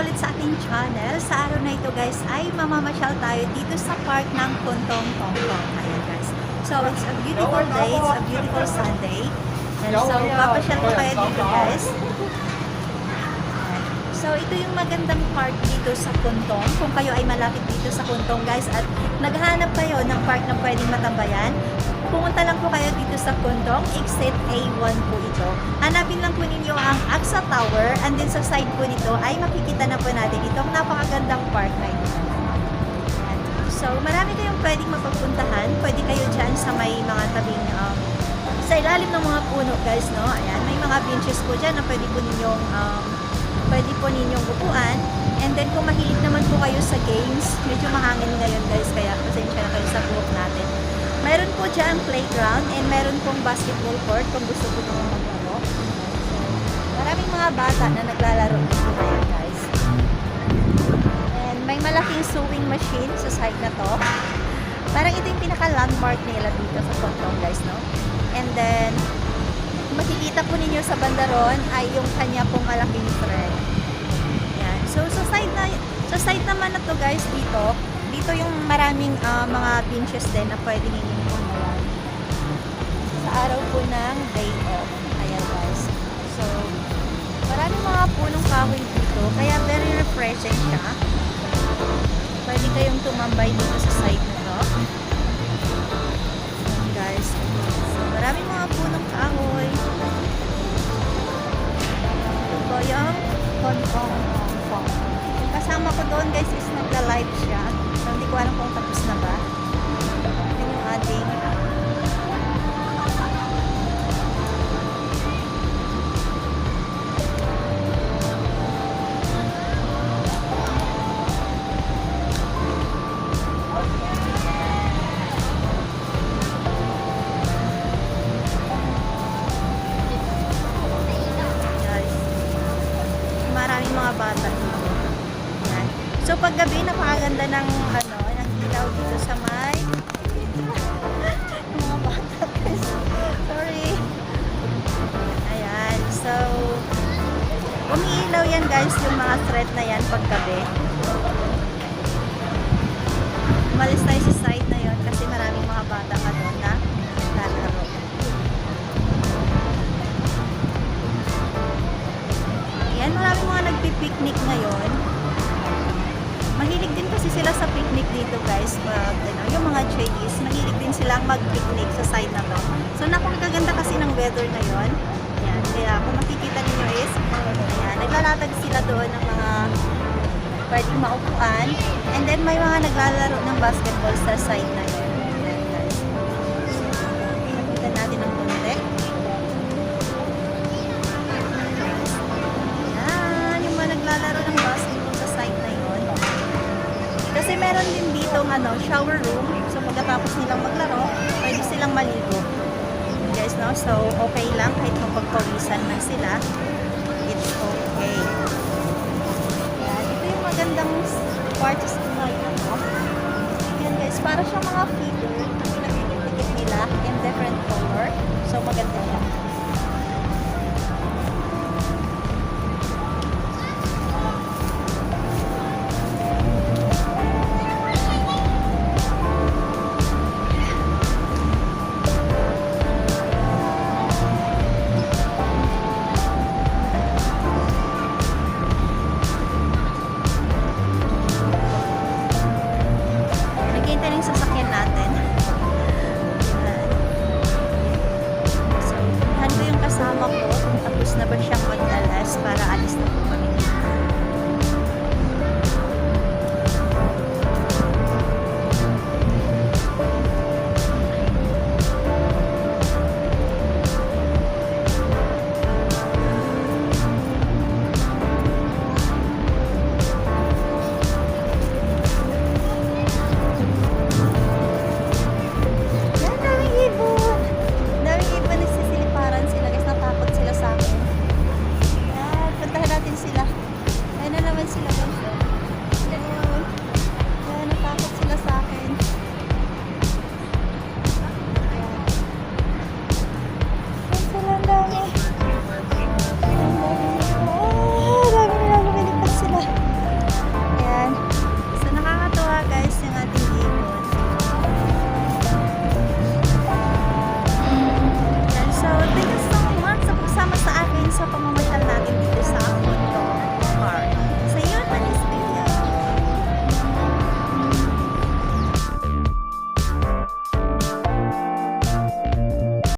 ulit sa ating channel. Sa araw na ito guys ay mamamasyal tayo dito sa park ng Puntong, Hong Kong. Ayan guys. So it's a beautiful day, it's a beautiful Sunday. And so papasyal ko kayo dito guys. So ito yung magandang park dito sa Puntong. Kung kayo ay malapit dito sa Puntong guys at naghahanap kayo ng park na pwedeng matambayan, pumunta lang po kayo dito sa Puntong, exit A1 po ito. Hanapin lang po ninyo ang AXA Tower and then sa side po nito ay makikita na po natin itong napakagandang park na ito. So marami kayong pwedeng mapagpuntahan. Pwede kayo dyan sa may mga tabing, sa ilalim ng mga puno guys, no? Ayan, may mga benches po dyan na pwede po ninyong upuan. And then kung mahilig naman po kayo sa games, medyo mahangin ngayon guys, kaya pasensya na kayo sa buhok natin. Meron po dyan playground and meron pong basketball court kung gusto po nyo maglaro. So, maraming mga bata na naglalaro dito ngayon guys. And may malaking sewing machine sa side na to. Parang ito yung pinaka-landmark nila dito sa Puntong guys, no? And then, makikita po ninyo sa bandaron ay yung kanya pong malaking thread. Yan. So, sa side naman na to guys, dito yung maraming mga benches din na pwede ninyong pumawan sa araw po ng day off. Ayan guys. So, maraming mga punong kahoy dito, kaya very refreshing siya. Pwede kayong tumambay dito sa side na to. Ayan guys. So, maraming mga punong kahoy. Ito po yung Puntong, Hong Kong. Yung kasama ko doon guys is nagla-live siya. So, hindi ko alam kung tapos na ba. Yan yung ating guys. Maraming mga bata dito. Yan. So, paggabi, napakaganda ng ilaw dito sa may mga bata guys. Sorry. Ayan. So, umiilaw yan guys, yung mga thread na yan paggabi. Umalis tayo sa side na yon kasi maraming mga bata ka doon na naglalaro. Ayan, maraming mga nagpipiknik ngayon. Mahilig din kasi sila sa picnic dito guys. Yung mga Chinese, mahilig din silang mag-picnic sa side na to. So napakaganda kasi ng weather ngayon. Ayan, kaya kung makikita niyo is, ayan, naglalatag sila doon ng mga pwedeng maupuan. And then may mga naglalaro ng basketball sa side na yun. Ayan guys. Nakita natin ang konti. Ayan, yung mga naglalaro ng basketball sa side na yun. Kasi meron din dito shower room. So pagkatapos nilang maglaro, pwede silang maligo. Guys, no? So okay lang kahit mapagpawisan man sila. It's okay. Yan. Ito yung magandang part sa slide na to. Yan guys, para siyang mga figure na pinagdikit nila in different color. So maganda.